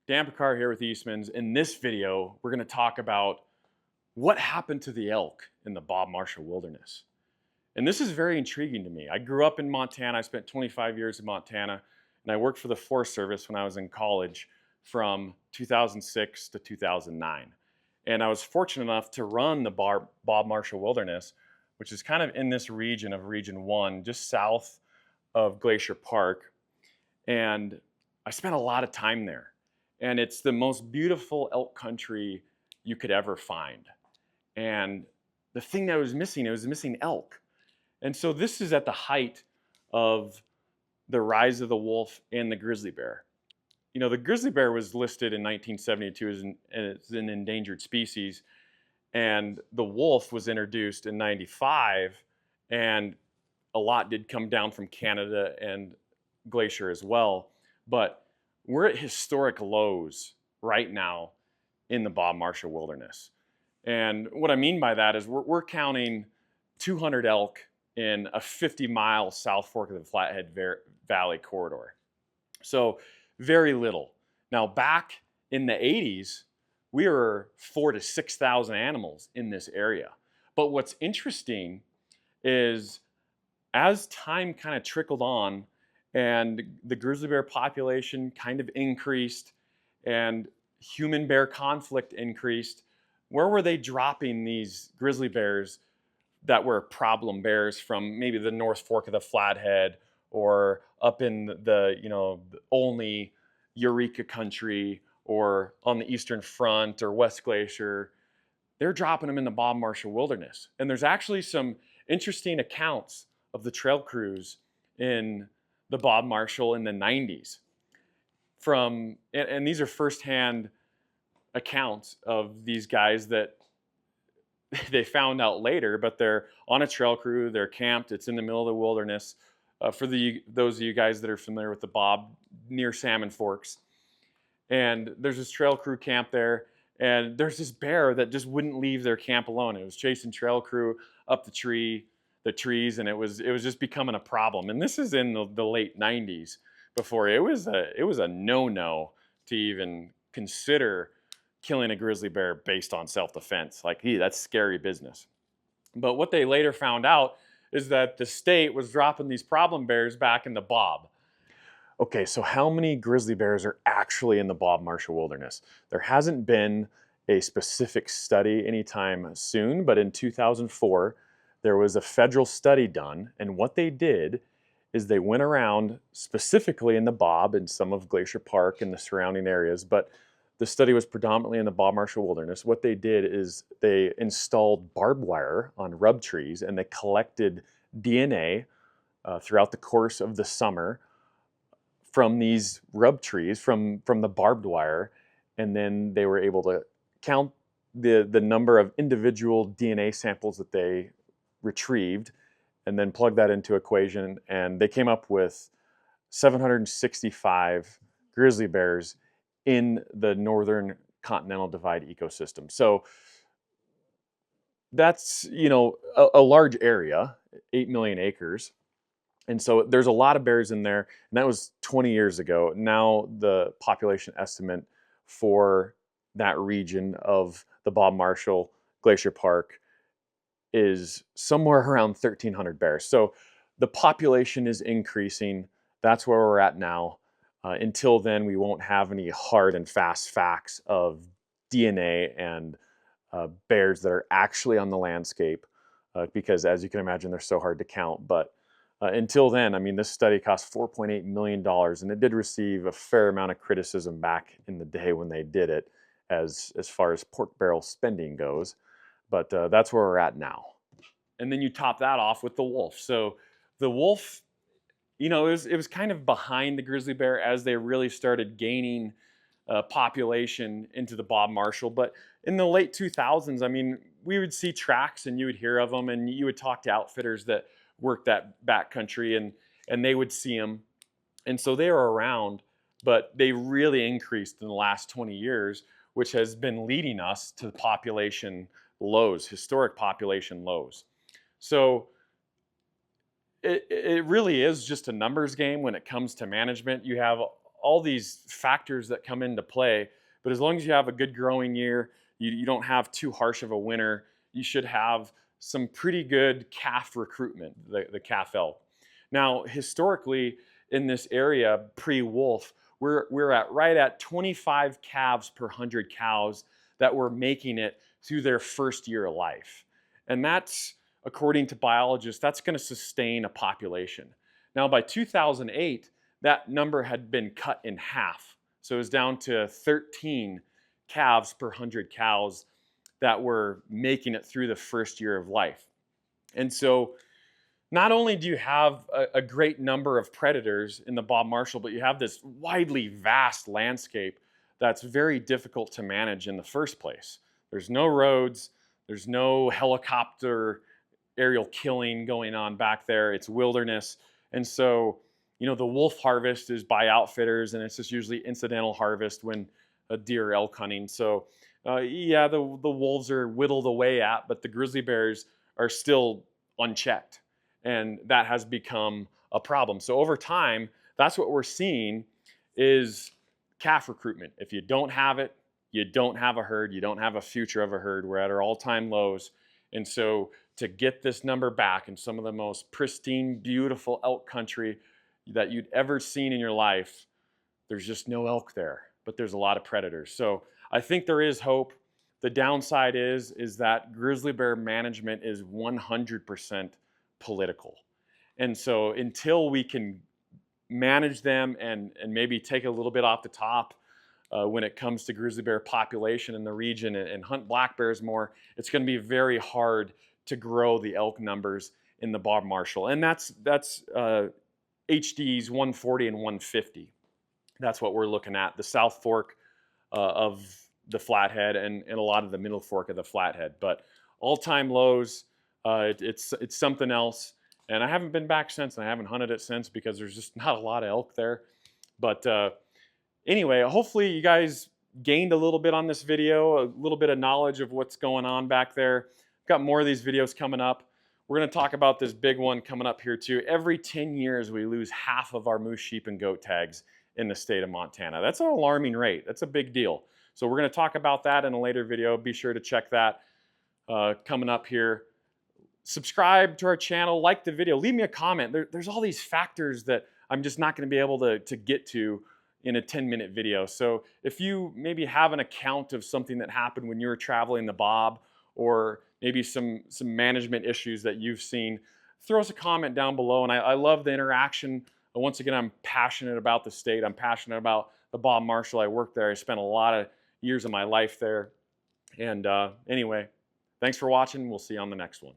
Dan Pickar here with Eastmans. In this video, we're going to talk about what happened to the elk in the Bob Marshall Wilderness. And this is very intriguing to me. I grew up in Montana. I spent 25 years in Montana, and I worked for the Forest Service when I was in college from 2006 to 2009. And I was fortunate enough to run the Bob Marshall Wilderness, which is kind of in this region of Region 1, just south of Glacier Park. And I spent a lot of time there. And it's the most beautiful elk country you could ever find. And the thing that was missing, it was missing elk. And so this is at the height of the rise of the wolf and the grizzly bear. You know, the grizzly bear was listed in 1972 as an endangered species, and the wolf was introduced in 95, and a lot did come down from Canada and Glacier as well. But we're at historic lows right now in the Bob Marshall Wilderness. And what I mean by that is we're counting 200 elk in a 50-mile South Fork of the Flathead Valley corridor. So very little. Now back in the 80s, we were 4,000 to 6,000 animals in this area. But what's interesting is as time kind of trickled on and the grizzly bear population kind of increased and human bear conflict increased, where were they dropping these grizzly bears that were problem bears from maybe the North Fork of the Flathead or up in the Olney, Eureka country or on the Eastern Front or West Glacier? They're dropping them in the Bob Marshall Wilderness. And there's actually some interesting accounts of the trail crews in the Bob Marshall in the 90s. And these are firsthand accounts of these guys that they found out later, but they're on a trail crew, they're camped, it's in the middle of the wilderness. For those of you guys that are familiar with the Bob, near Salmon Forks. And there's this trail crew camp there, and there's this bear that just wouldn't leave their camp alone. It was chasing trail crew up the trees, and it was just becoming a problem. And this is in the late 90s, before it was a no-no to even consider killing a grizzly bear based on self-defense. Like, that's scary business. But what they later found out is that the state was dropping these problem bears back in the Bob. Okay, so how many grizzly bears are actually in the Bob Marshall Wilderness? There hasn't been a specific study anytime soon, but in 2004, there was a federal study done, and what they did is they went around specifically in the Bob and some of Glacier Park and the surrounding areas, but the study was predominantly in the Bob Marshall Wilderness. What they did is they installed barbed wire on rub trees, and they collected DNA throughout the course of the summer from these rub trees, from the barbed wire, and then they were able to count the number of individual DNA samples that they retrieved, and then plug that into equation, and they came up with 765 grizzly bears in the northern continental divide ecosystem. So that's, a large area, 8 million acres. And so there's a lot of bears in there, and that was 20 years ago. Now the population estimate for that region of the Bob Marshall, Glacier Park, is somewhere around 1,300 bears. So the population is increasing. That's where we're at now. Until then, we won't have any hard and fast facts of DNA and bears that are actually on the landscape, because as you can imagine, they're so hard to count. But until then, I mean, this study cost $4.8 million, and it did receive a fair amount of criticism back in the day when they did it, as far as pork barrel spending goes. But that's where we're at now. And then you top that off with the wolf. So the wolf, it was kind of behind the grizzly bear as they really started gaining population into the Bob Marshall. But in the late 2000s, I mean, we would see tracks and you would hear of them, and you would talk to outfitters that worked that backcountry, and they would see them. And so they were around, but they really increased in the last 20 years, which has been leading us to population lows, historic population lows. So it really is just a numbers game when it comes to management. You have all these factors that come into play. But as long as you have a good growing year, you don't have too harsh of a winter, you should have some pretty good calf recruitment, the calf elk. Now, historically, in this area, pre-wolf, we're at right at 25 calves per 100 cows that were making it through their first year of life. And that's, according to biologists, that's going to sustain a population. Now, by 2008, that number had been cut in half. So it was down to 13 calves per 100 cows that were making it through the first year of life. And so not only do you have a great number of predators in the Bob Marshall, but you have this widely vast landscape that's very difficult to manage in the first place. There's no roads, there's no helicopter aerial killing going on back there. It's wilderness. And so, the wolf harvest is by outfitters, and it's just usually incidental harvest when a deer elk hunting. So, yeah, the wolves are whittled away at, but the grizzly bears are still unchecked. And that has become a problem. So over time, that's what we're seeing is calf recruitment. If you don't have it, you don't have a herd, you don't have a future of a herd. We're at our all-time lows. And so to get this number back in some of the most pristine, beautiful elk country that you'd ever seen in your life, there's just no elk there, but there's a lot of predators. So I think there is hope. The downside is that grizzly bear management is 100% political. And so until we can manage them and maybe take a little bit off the top when it comes to grizzly bear population in the region and hunt black bears more, it's going to be very hard to grow the elk numbers in the Bob Marshall. And that's HDs 140 and 150. That's what we're looking at, the South Fork of the Flathead and a lot of the Middle Fork of the Flathead. But all-time lows, it's something else. And I haven't been back since, and I haven't hunted it since because there's just not a lot of elk there. But anyway, hopefully you guys gained a little bit on this video, a little bit of knowledge of what's going on back there. Got more of these videos coming up. We're going to talk about this big one coming up here too. Every 10 years, we lose half of our moose, sheep, and goat tags in the state of Montana. That's an alarming rate. That's a big deal. So we're going to talk about that in a later video. Be sure to check that coming up here. Subscribe to our channel, like the video, leave me a comment. There's all these factors that I'm just not going to be able to get to in a 10-minute video. So if you maybe have an account of something that happened when you were traveling the Bob, or maybe some management issues that you've seen, throw us a comment down below. And I love the interaction. Once again, I'm passionate about the state. I'm passionate about the Bob Marshall. I worked there. I spent a lot of years of my life there. And anyway, thanks for watching. We'll see you on the next one.